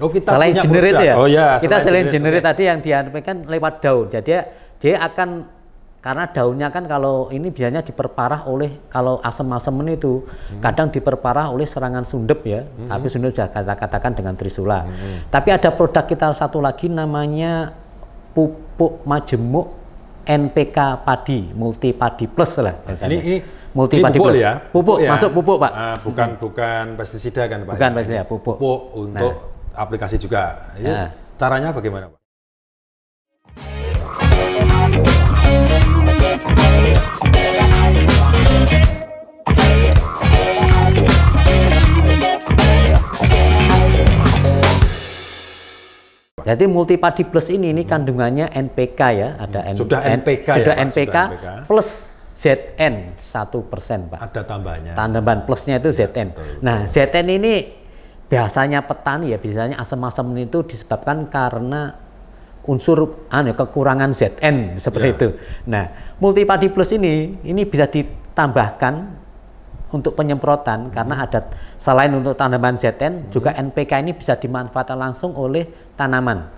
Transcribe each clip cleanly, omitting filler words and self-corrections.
Oh, kita selain punya generate produk. ya. Oh ya, Kita selain generate okay. tadi yang disampaikan lewat daun. Jadi dia akan, karena daunnya kan kalau ini biasanya diperparah oleh, kalau asam-asam itu kadang diperparah oleh serangan sundep ya. Tapi sundep saya katakan dengan trisula. Tapi ada produk kita satu lagi namanya pupuk majemuk NPK padi, multi padi plus lah. Ini multi padi pupuk plus. ya? Pupuk ya? Masuk pupuk Pak. Bukan pestisida kan Pak? Bukan ya? pestisida, pupuk. Pupuk untuk aplikasi juga. Caranya bagaimana Pak? Jadi multipadi plus ini kandungannya NPK ya, ada sudah NPK sudah ya, NPK plus ZN 1% Pak. Ada tambahannya. Tambahan plusnya itu ZN. Betul. Nah ZN ini biasanya petani ya, biasanya asam-asam itu disebabkan karena unsur kekurangan ZN seperti itu. Nah multipadi plus ini bisa ditambahkan untuk penyemprotan karena ada selain untuk tanaman ZN juga NPK ini bisa dimanfaatkan langsung oleh tanaman.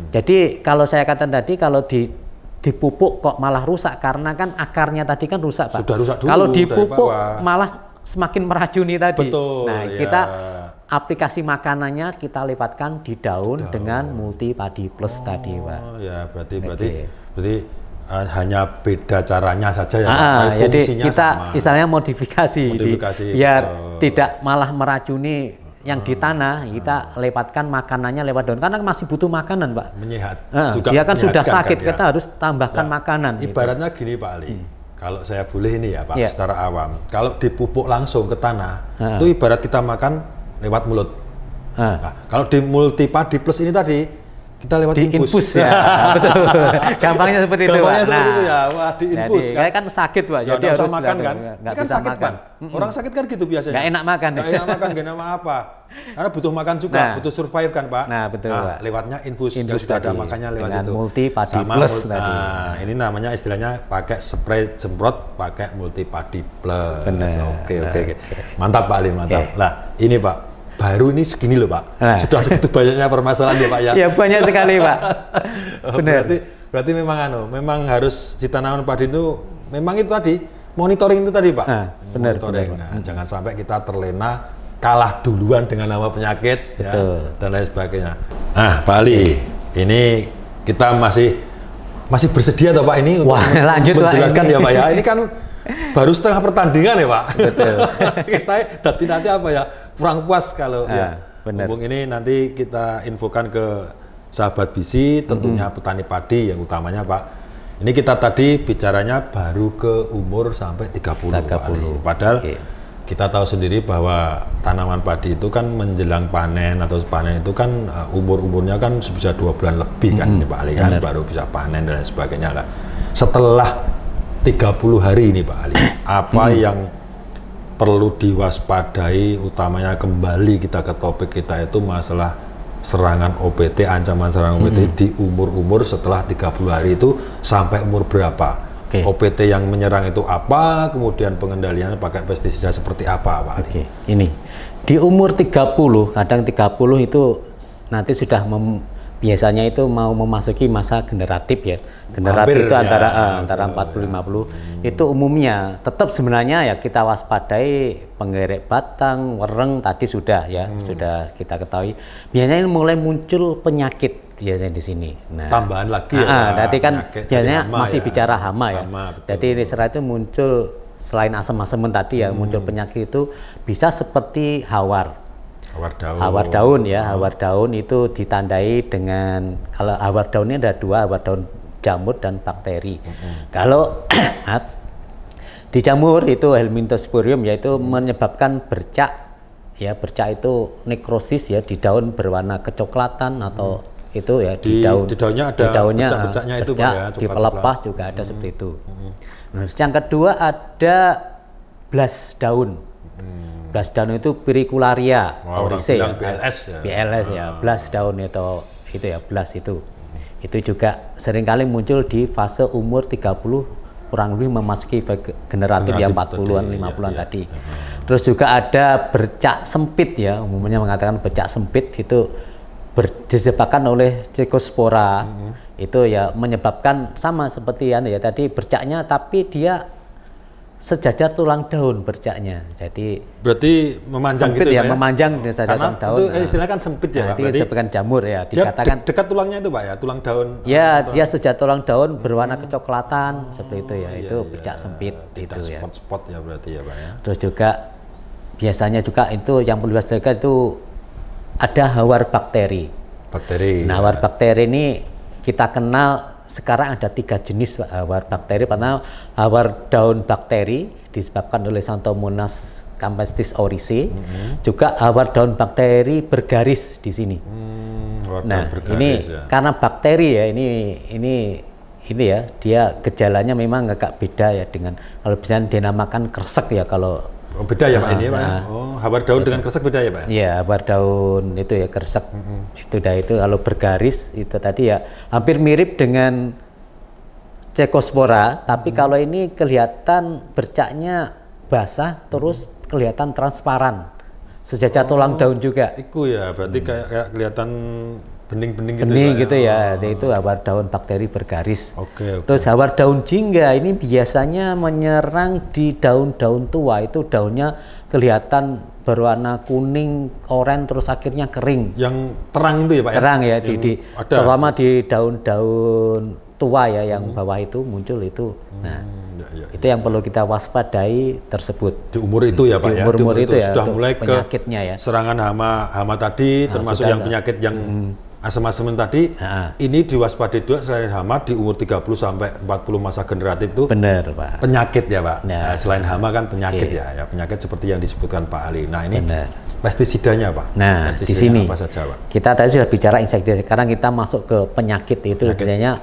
Jadi kalau saya katakan tadi kalau dipupuk kok malah rusak karena kan akarnya tadi kan rusak Pak. Sudah rusak dulu. Kalau dipupuk malah semakin meracuni tadi. Betul, nah ya. Kita aplikasi makanannya kita lewatkan di daun dengan multipadi plus tadi Pak. Oh ya berarti hanya beda caranya saja ya Pak. Jadi kita sama. istilahnya modifikasi biar tidak malah meracuni yang di tanah, kita lewatkan makanannya lewat daun karena masih butuh makanan Pak. Juga dia kan sudah sakit kan, kita harus tambahkan makanan. Ibaratnya gini Pak Ali, kalau saya boleh ini ya Pak secara awam, kalau dipupuk langsung ke tanah itu ibarat kita makan lewat mulut. Nah, kalau di multipadi plus ini tadi kita lewat infus ya. Betul. Gampangnya seperti itu. Gampangnya seperti itu ya. Wah, di infus jadi, kan sakit Pak. Ya, jadi harus makan kan. Nggak kan bisa sakit makan. Kan. Orang sakit kan gitu biasanya. Nggak enak makan. Nggak enak makan, nggak enak apa. Karena butuh makan juga, butuh survive kan Pak. Nah, betul Pak. Lewatnya infus yang sudah ada makannya lewat situ. Multipadi plus tadi. Ini namanya istilahnya pakai spray semprot pakai multipadi plus. Oke. Mantap Pak Ali, mantap. Lah, ini Pak. Baru ini segini loh Pak, sudah segitu banyaknya permasalahan ya Pak ya. Ya banyak sekali Pak. Benar. Berarti memang harus di tanaman padi itu memang itu tadi monitoring itu tadi Pak. Benar. Jangan sampai kita terlena kalah duluan dengan nama penyakit ya, dan lain sebagainya. Nah Pak Ali, ini kita masih bersedia toh Pak ini untuk menjelaskan ya Pak ya. Ini kan baru setengah pertandingan ya Pak. Betul. Kita nanti apa ya? Kurang puas kalau mumpung ini nanti kita infokan ke sahabat BISI, tentunya petani padi yang utamanya Pak. Ini kita tadi bicaranya baru ke umur sampai 30 Pak Ali. Padahal kita tahu sendiri bahwa tanaman padi itu kan menjelang panen atau panen itu kan umurnya kan bisa 2 bulan lebih kan Pak Ali kan baru bisa panen dan lain sebagainya lah. Setelah 30 hari ini Pak Ali, apa yang perlu diwaspadai utamanya kembali kita ke topik kita itu masalah serangan OPT, ancaman serangan OPT di umur-umur setelah 30 hari itu sampai umur berapa? OPT yang menyerang itu apa? Kemudian pengendaliannya pakai pestisida seperti apa Pak Ali? Ini di umur 30, kadang 30 itu nanti sudah biasanya itu mau memasuki masa generatif ya. Generatif itu antara 40-50 itu umumnya tetap sebenarnya ya kita waspadai penggerek batang, wereng tadi sudah ya, sudah kita ketahui. Biasanya mulai muncul penyakit biasanya di sini. Nah, tambahan lagi ya. Tadi kan biasanya masih bicara hama ya. Jadi setelah itu muncul selain asam-asaman tadi ya, muncul penyakit itu bisa seperti hawar. Hawar daun ya, hawar daun itu ditandai dengan, kalau hawar daun ini ada dua, hawar daun jamur dan bakteri. Kalau di jamur itu Helminthosporium yaitu menyebabkan bercak ya, bercak itu nekrosis ya di daun berwarna kecoklatan atau itu ya di daunnya ada bercak-bercaknya itu Pak ya, di pelepah juga ada seperti itu. Nah, yang kedua ada blas daun. Blas daun itu Pyricularia oryzae, BLS ya. BLS ya, blas daun itu ya, blas itu juga seringkali muncul di fase umur 30 kurang lebih memasuki generatif yang 40-an 50-an tadi. Terus juga ada bercak sempit ya, umumnya mengatakan bercak sempit itu disebabkan oleh Cercospora. Itu ya menyebabkan sama seperti ya tadi bercaknya, tapi dia sejajar tulang daun bercaknya. Jadi berarti memanjang sempit gitu ya, Pak, memanjang sejajar tulang daun. Itu istilahnya kan sempit ya, Pak. Berarti disebabkan jamur ya, dia dikatakan dekat tulangnya itu Pak ya, tulang daun. Ya, dia sejajar tulang daun berwarna kecoklatan seperti itu ya. Itu bercak sempit tidak itu ya. Spot-spot ya berarti ya Pak ya. Terus juga biasanya juga itu yang perlu diwaspadai itu ada hawar bakteri. Nah, hawar bakteri ini kita kenal sekarang ada 3 jenis hawar bakteri, karena hawar daun bakteri disebabkan oleh Xanthomonas campestris oryzae, juga hawar daun bakteri bergaris di sini. Nah, ini ya. Karena bakteri ya, ini ya, dia gejalanya memang agak beda ya dengan kalau misalnya dinamakan kresek ya kalau. Oh, beda ya Pak ini Pak. Hawar daun dengan kresek beda ya Pak? Iya, hawar daun itu ya kresek. Itu kalau bergaris itu tadi ya hampir mirip dengan Cercospora, tapi kalau ini kelihatan bercaknya basah terus kelihatan transparan. Sejajar tulang daun juga. Itu ya, berarti kayak kelihatan bening-bening gitu. Bening gitu ya. Itu hawar daun bakteri bergaris. Oke. Terus hawar daun jingga ini biasanya menyerang di daun-daun tua, itu daunnya kelihatan berwarna kuning, oranye, terus akhirnya kering. Yang terang itu ya Pak? Terang ya, terutama di daun-daun tua ya, yang bawah itu muncul itu. Nah, itu yang perlu kita waspadai tersebut. Di umur itu ya Pak, di umur itu ya, sudah mulai penyakitnya ya. Serangan hama tadi, termasuk yang penyakit yang asam-asaman tadi, ini diwaspadai juga selain hama di umur 30 sampai 40 masa generatif itu. Benar Pak. Penyakit ya Pak. Nah, selain hama kan penyakit ya, penyakit seperti yang disebutkan Pak Ali. Nah ini pestisidanya Pak. Nah pestisida di sini apa saja Pak? Kita tadi sudah bicara insektisida. Sekarang kita masuk ke penyakit itu. Biasanya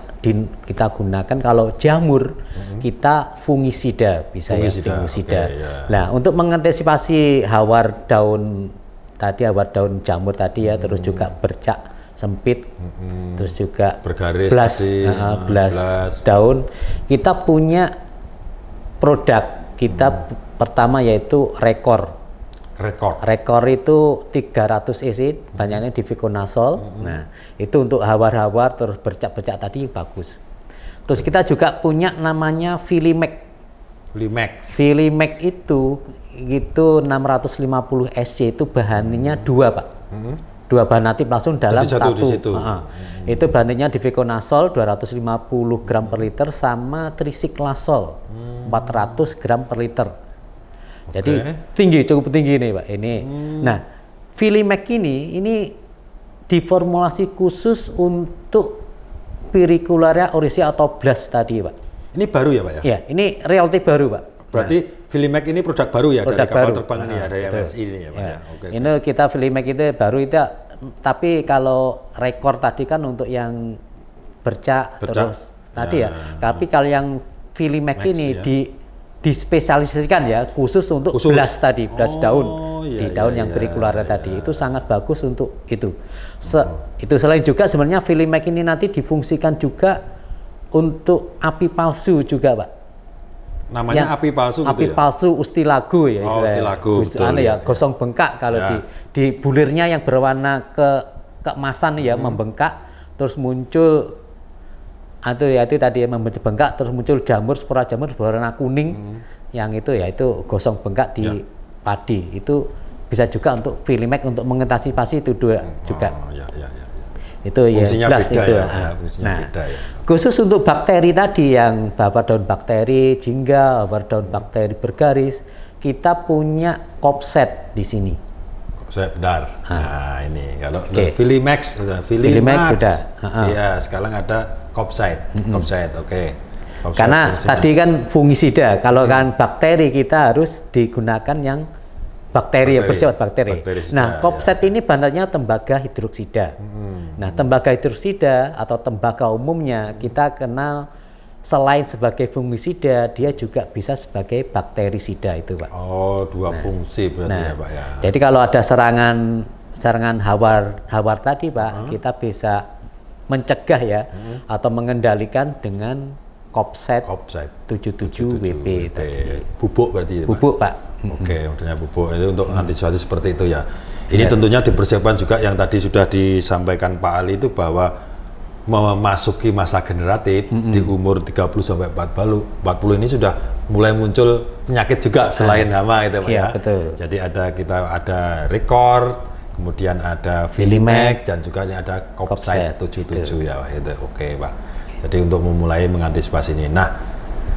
kita gunakan kalau jamur kita fungisida bisa ya fungisida. Nah untuk mengantisipasi hawar daun tadi, hawar daun jamur tadi ya, terus juga bercak sempit, terus juga bergaris belas daun, kita punya produk kita pertama yaitu Rekor itu 300 EC, banyaknya diviconazole. Nah itu untuk hawar-hawar terus bercak-bercak tadi bagus. Terus kita juga punya namanya Filimex itu 650 SC, itu bahannya 2 Pak. 2 bahan aktif langsung dalam satu. Itu bahannya diviconazole 250 gram per liter sama tricyclasol 400 gram per liter. Jadi cukup tinggi nih Pak ini. Nah, Filimex ini diformulasi khusus untuk Pyricularia oryzae atau BLAST tadi Pak. Ini baru ya Pak ya? Ya, ini relatif baru Pak. Berarti Filimex ini produk baru ya, dari kapal terbang ini ya, dari MSI ini ya Pak ya. Ini kita Filimex itu baru itu, tapi kalau Rekor tadi kan untuk yang bercak terus tadi ya. Tapi kalau yang Filimex ini dispesialisasikan ya khusus untuk BLAST tadi, BLAST daun. Di daun yang Pyricularia tadi itu sangat bagus untuk itu. Itu selain juga sebenarnya Filimex ini nanti difungsikan juga untuk api palsu juga Pak. Namanya api palsu gitu api palsu ustilago ya istilahnya. Betul ya, gosong bengkak kalau di bulirnya yang berwarna keemasan ya, membengkak terus muncul itu tadi ya, membengkak terus muncul jamur, spora jamur berwarna kuning. Yang itu ya itu gosong bengkak di padi. Itu bisa juga untuk Filimex untuk mengantisipasi itu juga. Itu fungsinya ya, beda itu. Fungsinya beda ya. Khusus untuk bakteri tadi yang hawar daun bakteri jingga, hawar daun bakteri bergaris, kita punya Kopset di sini. Kopset, bentar. Nah ini kalau Filimex sudah. Iya, sekarang ada Kopset. Kopset, Karena tadi kan fungisida, kalau kan bakteri kita harus digunakan yang bakteri. Bersifat bakteri. Nah, Kopset ini bahannya tembaga hidroksida. Nah, tembaga hidroksida atau tembaga umumnya kita kenal selain sebagai fungisida, dia juga bisa sebagai bakterisida itu Pak. Oh, dua fungsi berarti ya Pak ya. Jadi kalau ada serangan hawar tadi Pak, kita bisa mencegah ya atau mengendalikan dengan Kopset 77 WP tadi. Bubuk berarti ya Pak? Bubuk Pak. Modelnya bubuk itu untuk antisipasi seperti itu ya. Ini tentunya dipersiapkan juga yang tadi sudah disampaikan Pak Ali itu bahwa memasuki masa generatif di umur 30 sampai 40 ini sudah mulai muncul penyakit juga selain hama itu Pak ya. Betul. Jadi kita ada rekor, kemudian ada Vilimax dan juga ini ada Copside 77 ya Pak itu. Oke Pak. Jadi untuk memulai mengantisipasi ini. Nah,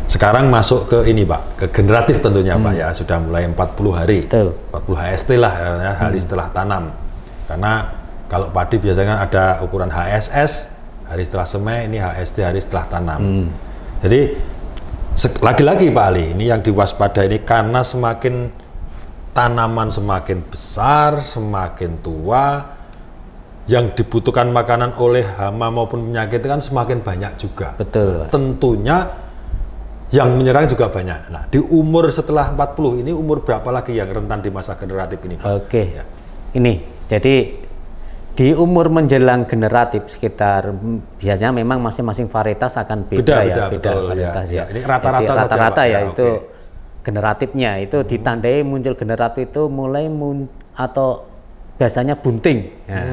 sekarang masuk ke ini Pak, ke generatif tentunya Pak ya, sudah mulai 40 hari. Betul. 40 HST lah ya, hari setelah tanam. Karena kalau padi biasanya ada ukuran HSS hari setelah semai, ini HST hari setelah tanam. Jadi lagi-lagi Pak Ali, ini yang diwaspada ini karena semakin tanaman semakin besar, semakin tua, yang dibutuhkan makanan oleh hama maupun penyakit kan semakin banyak juga. Betul. Tentunya yang menyerang juga banyak. Nah, di umur setelah 40 ini umur berapa lagi yang rentan di masa generatif ini Pak? Oke. Ya. Ini, jadi di umur menjelang generatif sekitar biasanya memang masing-masing varietas akan beda betul, varietas ya. Ini rata-rata saja rata-rata ya, itu okay. generatifnya itu ditandai muncul generatif itu mulai atau biasanya bunting. Nah,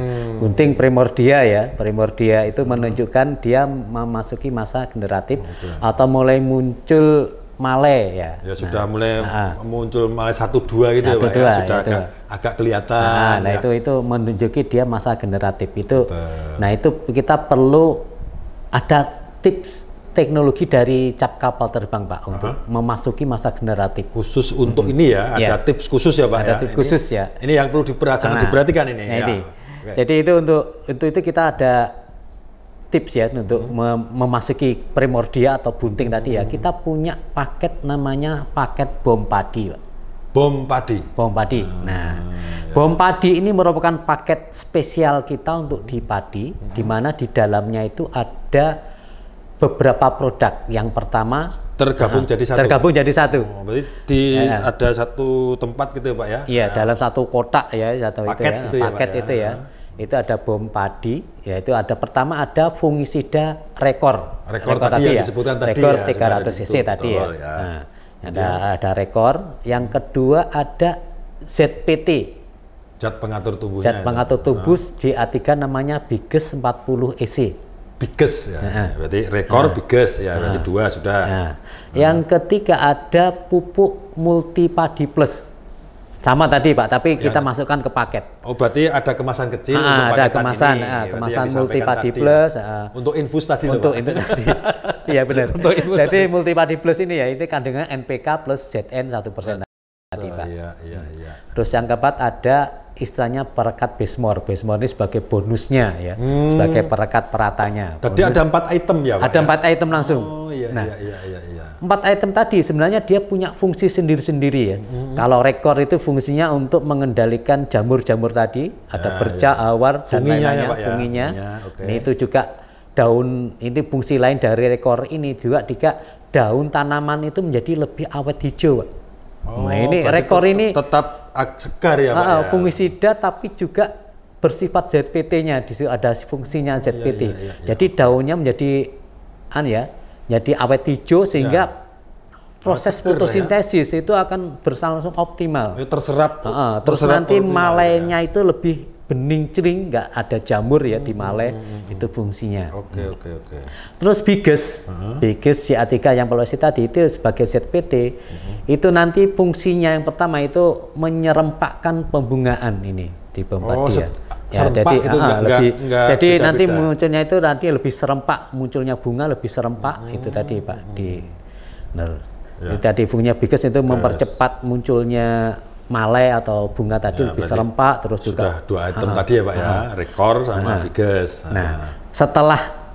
bunting primordia ya. Primordia itu menunjukkan dia memasuki masa generatif atau mulai muncul male ya. Ya sudah mulai muncul male 1-2 gitu ya Pak ya. Sudah agak kelihatan. Nah, itu menunjuki dia masa generatif itu. Nah, itu kita perlu ada tips teknologi dari cap kapal terbang Pak untuk memasuki masa generatif. Khusus untuk ini ya, ada tips khusus ya Pak ada ya. Tips khusus ya. Ini yang perlu jangan diperhatikan ini. Nah, ini. Jadi itu untuk itu kita ada tips ya untuk memasuki primordia atau bunting tadi ya. Kita punya paket namanya paket bom padi Pak. Bom padi? Bom padi. Bom padi ini merupakan paket spesial kita untuk di padi, di mana di dalamnya itu ada beberapa produk. Yang pertama tergabung jadi satu. Tergabung jadi satu. Berarti ada satu tempat gitu Pak ya? Iya, dalam satu kotak ya, paket itu ya. Paket itu ya. Itu ada bom padi, yaitu ada pertama ada fungisida rekor. Rekor tadi yang disebutkan tadi rekor ya. 300 cc tadi ya. Nah, ada rekor. Yang kedua ada ZPT. Zat pengatur tubuhnya. Zat pengatur tubuh JA3 namanya Biges 40 EC. Biges ya. Berarti rekor Biges ya, berarti 2 sudah. Yang ketiga ada pupuk multipadi plus. Sama tadi Pak, tapi kita masukkan ke paket. Oh, berarti ada kemasan kecil untuk paketan kemasan, ini. Kemasan multipadi plus. Untuk infus tadi untuk itu tadi. Iya benar. Jadi multipadi plus ini ya, itu kandungan NPK plus ZN 1% tadi Pak. Iya. Terus yang keempat ada istilahnya perekat Besmor. Besmor ini sebagai bonusnya ya, sebagai perekat peratanya. Tadi ada 4 item ya Pak? Ada 4 item langsung. Oh iya. 4 item tadi sebenarnya dia punya fungsi sendiri-sendiri ya. Kalau rekor itu fungsinya untuk mengendalikan jamur-jamur tadi, ada bercak, awar, dan lain-lainnya, funginya. Ini itu juga daun, ini fungsi lain dari rekor ini juga daun tanaman itu menjadi lebih awet hijau Pak. Nah, ini rekor ini tetap segar ya Pak ya. Fungisida tapi juga bersifat ZPT-nya, di situ ada fungsinya ZPT. Jadi daunnya menjadi jadi awet hijau sehingga proses fotosintesis itu akan berlangsung optimal. Terserap. Terus nanti malainya itu lebih bening cering, nggak ada jamur ya di malai, itu fungsinya. Oke. Terus Biges CA3 yang polusi tadi itu sebagai ZPT, itu nanti fungsinya yang pertama itu menyerempakkan pembungaan ini di bom padi ya. Serempak jadi gitu, jadi nanti munculnya itu nanti lebih serempak, munculnya bunga lebih serempak itu tadi Pak Ini tadi fungsinya Biges itu mempercepat munculnya malai atau bunga tadi lebih serempak, terus juga sudah 2 item tadi ya Pak ya, rekor sama Biges. Setelah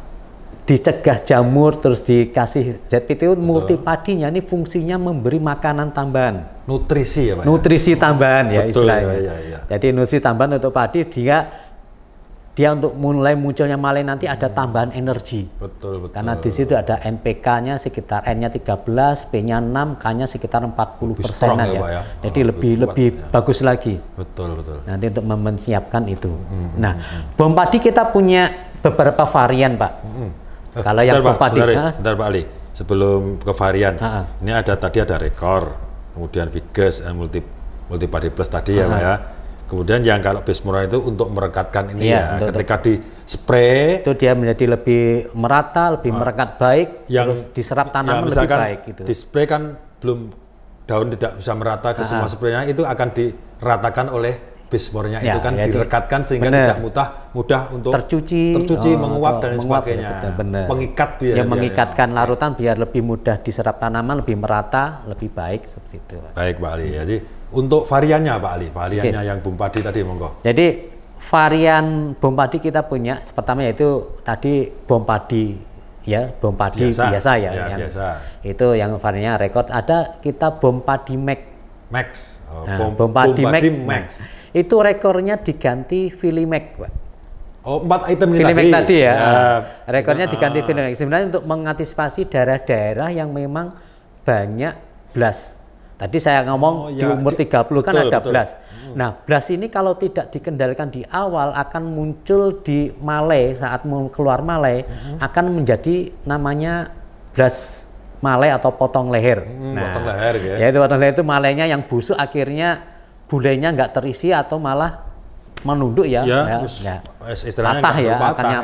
dicegah jamur terus dikasih ZPT multipadinya ini fungsinya memberi makanan tambahan. Nutrisi ya Pak. Nutrisi tambahan ya istilahnya. Ya. Jadi nutrisi tambahan untuk padi dia untuk mulai munculnya malai nanti ada tambahan energi. Betul. Karena di situ ada NPK-nya sekitar N-nya 13, P-nya 6, K-nya sekitar 40%-an ya. Jadi lebih bagus lagi. Betul. Nanti untuk mempersiapkan itu. Nah, bom padi kita punya beberapa varian Pak. Kalau yang bom padi, bentar Pak Ali, sebelum ke varian, ini tadi ada rekor, kemudian Biges, multipadi plus tadi ya Pak ya. Kemudian yang kalau bismurah itu untuk merekatkan ini ketika di spray itu dia menjadi lebih merata, lebih merekat baik, terus diserap tanaman lebih baik gitu. Di spray kan belum daun tidak bisa merata ke semua spraynya, itu akan diratakan oleh bismurnya itu kan direkatkan sehingga tidak mudah untuk tercuci menguap dan sebagainya. Pengikat biar mengikatkan larutan biar lebih mudah diserap tanaman, lebih merata, lebih baik seperti itu. Baik Pak Ali. Jadi untuk variannya Pak Ali, variannya yang bom padi tadi monggo. Jadi varian bom padi kita punya pertama yaitu tadi bom padi ya, bom padi biasa yang biasa. Itu yang variannya rekor. Ada kita bom padi Max. Bom padi Max. Itu rekornya diganti Filimax, Pak. Oh, 4 item ini Filimax tadi ya. Rekornya diganti Filimax. Sebenarnya untuk mengantisipasi daerah-daerah yang memang banyak blast. Tadi saya ngomong di umur 30 kan ada blast. Nah, blast ini kalau tidak dikendalikan di awal akan muncul di malai, saat mau keluar malai akan menjadi namanya blast malai atau potong leher. Potong leher ya. Ya itu potong leher itu malainya yang busuk akhirnya bulenya nggak terisi atau malah menunduk patah ya, akarnya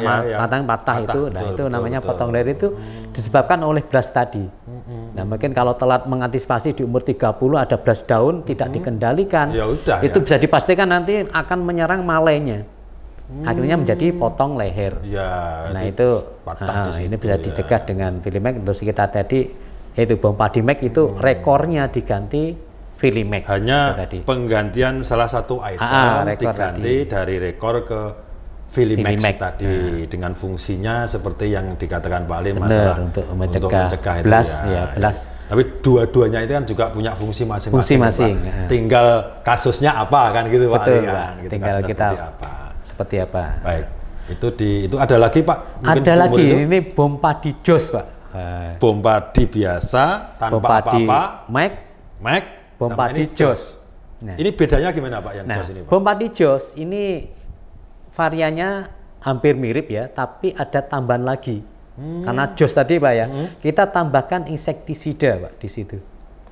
patah itu. Nah, itu namanya potong leher itu disebabkan oleh blast tadi. Nah, mungkin kalau telat mengantisipasi di umur 30 ada blast daun tidak dikendalikan, itu bisa dipastikan nanti akan menyerang malainya. Akhirnya menjadi potong leher. Nah, itu ini bisa dicegah dengan Filimax. Terus kita tadi itu bom padi Max itu rekornya diganti Filimax. Hanya penggantian salah satu item diganti dari rekor ke Filimax tadi dengan fungsinya seperti yang dikatakan Pak Ali masalah untuk mencegah blast itu blast. Tapi dua-duanya itu kan juga punya fungsi masing-masing. Tinggal kasusnya apa kan gitu Pak Ali kan. Gitu, tinggal kita seperti apa. Baik. Itu ada lagi Pak? Mungkin ada lagi ini bom padi Jos Pak. Bom padi biasa tanpa apa-apa. Max. Bom padi Jos. Nah, ini bedanya gimana Pak yang Jos ini Pak? Bom padi Jos ini variannya hampir mirip ya, tapi ada tambahan lagi. Karena Jos tadi Pak ya, kita tambahkan insektisida Pak di situ.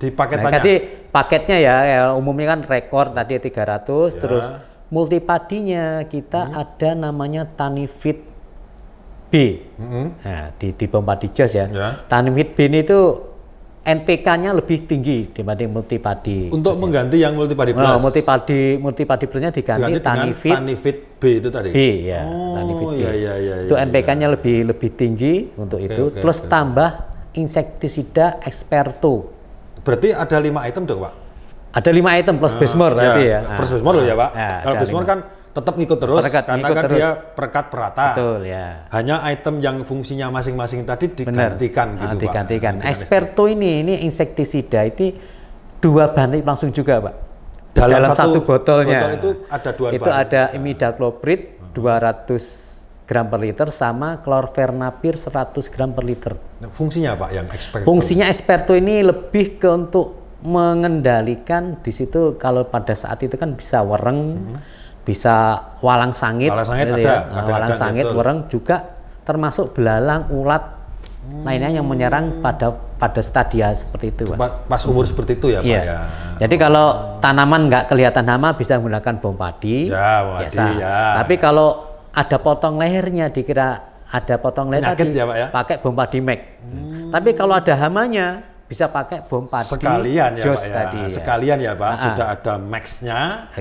Di paketannya? Nah, jadi paketnya ya umumnya kan rekor tadi 300, terus multipadinya kita ada namanya Tanifit B. Nah, di bom padi Jos ya. Tanifit B ini itu NPK-nya lebih tinggi dibanding multipadi. Untuk mengganti yang multipadi plus. Multipadi plusnya diganti Tanifit B itu tadi. B ya. Tanifit B. Itu NPK-nya lebih tinggi untuk itu. Plus tambah insektisida Experto. Berarti ada 5 item dong Pak? Ada 5 item plus Bismur tadi ya. Plus Bismur loh ya Pak. Kalau Bismur kan tetap ngikut terus karena kan dia perekat perata. Betul ya. Hanya item yang fungsinya masing-masing tadi digantikan gitu Pak. Digantikan. Experto ini insektisida itu 2 bahan langsung juga Pak. Dalam satu botolnya. Botol itu ada 2 bahan. Itu ada imidacloprid 200 gram per liter sama chlorvernapir 100 gram per liter. Nah, fungsinya Pak yang Experto? Fungsinya Experto ini lebih ke untuk mengendalikan di situ kalau pada saat itu kan bisa wereng, bisa walang sangit gitu ada, ya. Walang sangit, wereng juga termasuk belalang, ulat lainnya yang menyerang pada stadia seperti itu Pak. Pas umur seperti itu ya Pak ya. Jadi kalau tanaman nggak kelihatan hama bisa menggunakan bom padi biasa. Tapi kalau ada potong lehernya dikira ada potong leher tadi ya, pakai bom padi Max. Tapi kalau ada hamanya bisa pakai bom padi sekalian ya Jos Pak ya. Tadi, sekalian ya Pak, sudah ada Max-nya.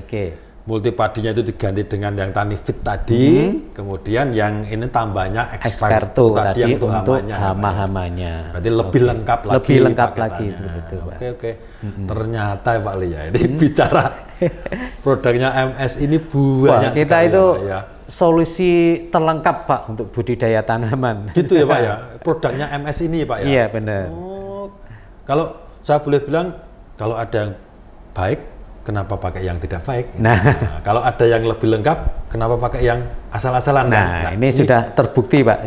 Multipadinya itu diganti dengan yang Tanifit tadi, kemudian yang ini tambahnya Experto tadi yang untuk hama-hamanya. Berarti lebih lengkap lagi. Lebih lengkap lagi seperti itu, Pak. Oke. Ternyata Pak Li ya, ini bicara produknya MS ini banyak kita sekali itu ya. Solusi terlengkap Pak untuk budidaya tanaman. Gitu ya Pak ya, produknya MS ini Pak ya. Iya benar. Kalau saya boleh bilang, kalau ada yang baik, kenapa pakai yang tidak baik? Nah, kalau ada yang lebih lengkap, kenapa pakai yang asal-asalan? Nah, ini sudah terbukti Pak.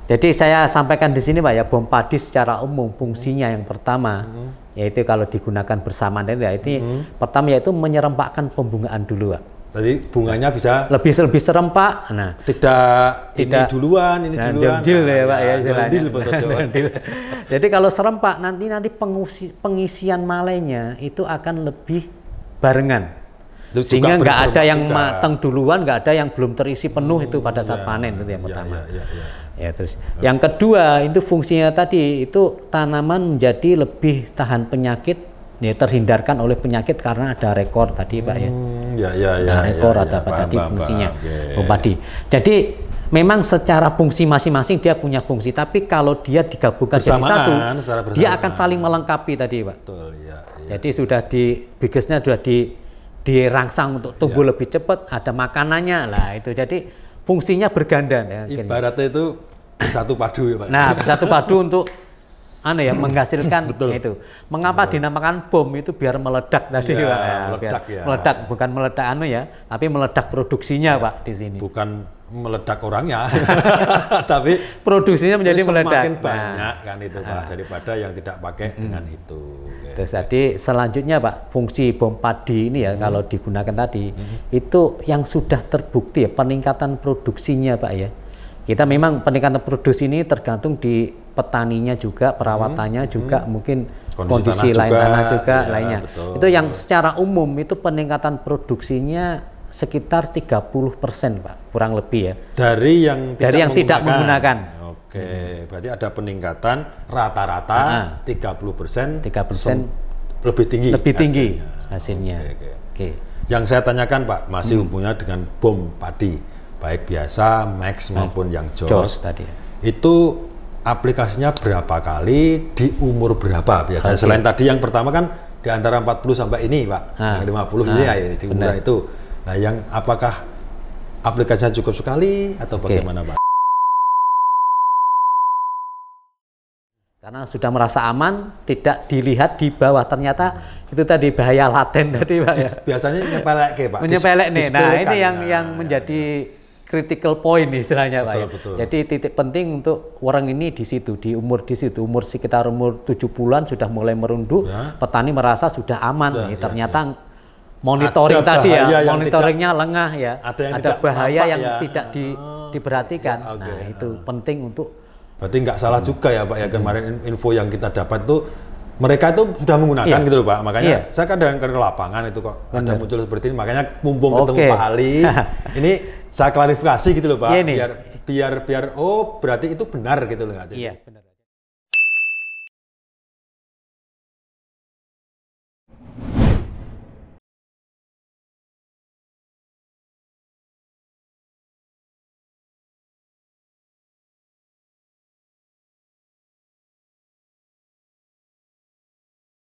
Jadi saya sampaikan di sini Pak ya, bom padi secara umum fungsinya yang pertama yaitu kalau digunakan bersamaan pertama yaitu menyerempakkan pembungaan dulu Pak. Tadi bunganya bisa lebih serempak. Nah, tidak ini duluan. Deal ya Pak ya. Jadi kalau serempak nanti pengisian malainya itu akan lebih barengan. Sehingga nggak ada yang matang duluan, nggak ada yang belum terisi penuh itu pada saat panen itu yang pertama. Ya, terus yang kedua itu fungsinya tadi itu tanaman menjadi lebih tahan penyakit, ya, terhindarkan oleh penyakit karena ada rekor tadi Pak ya. Rekor ada tadi fungsinya bom padi. Jadi memang secara fungsi masing-masing dia punya fungsi, tapi kalau dia digabungkan jadi satu, dia akan saling melengkapi tadi Pak. Betul, Jadi sudah bigasnya sudah dirangsang untuk tumbuh lebih cepat, ada makanannya lah itu. Jadi fungsinya berganda. Ya, ibaratnya itu bersatu padu ya Pak. Nah, bersatu padu untuk menghasilkan itu. Mengapa dinamakan bom itu biar meledak tadi Pak? Meledak, meledak, bukan meledak tapi meledak produksinya Pak di sini. Bukan meledak orangnya, tapi produksinya menjadi meledak. Semakin banyak kan itu Pak, daripada yang tidak pakai dengan itu. Terus tadi selanjutnya Pak, fungsi bom padi ini ya kalau digunakan tadi itu yang sudah terbukti ya peningkatan produksinya Pak ya. Kita memang peningkatan produksi ini tergantung di petaninya juga, perawatannya juga, mungkin kondisi lain tanah juga lainnya. Betul. Itu yang secara umum itu peningkatan produksinya sekitar 30% Pak, kurang lebih ya. Dari yang tidak menggunakan. Oke, berarti ada peningkatan rata-rata 30% lebih tinggi hasilnya. Oke. Yang saya tanyakan Pak, masih hubungannya dengan bom padi, baik biasa, max maupun yang JOS tadi. Itu aplikasinya berapa kali di umur berapa biasanya? Selain tadi yang pertama kan di antara 40 sampai ini Pak, yang 50 ini ya di umuran itu. Nah, yang apakah aplikasinya cukup sekali atau bagaimana Pak? Karena sudah merasa aman, tidak dilihat di bawah, ternyata itu tadi bahaya laten tadi Pak ya. Biasanya nyepelek Pak. Menyepelek nih. Nah, ini yang menjadi critical point istilahnya Pak ya. Jadi titik penting untuk orang ini di situ, umur sekitar umur 70-an sudah mulai merunduk, petani merasa sudah aman nih. Ternyata monitoring tadi monitoringnya lengah ya. Ada bahaya yang tidak diperhatikan. Nah, itu penting untuk. Berarti nggak salah juga ya Pak ya, kemarin info yang kita dapat tuh mereka itu sudah menggunakan gitu loh Pak. Makanya saya kadang ke lapangan itu kok ada muncul seperti ini. Makanya mumpung ketemu Pak Ali, ini saya klarifikasi gitu loh Pak. Biar berarti itu benar gitu loh. Iya, benar.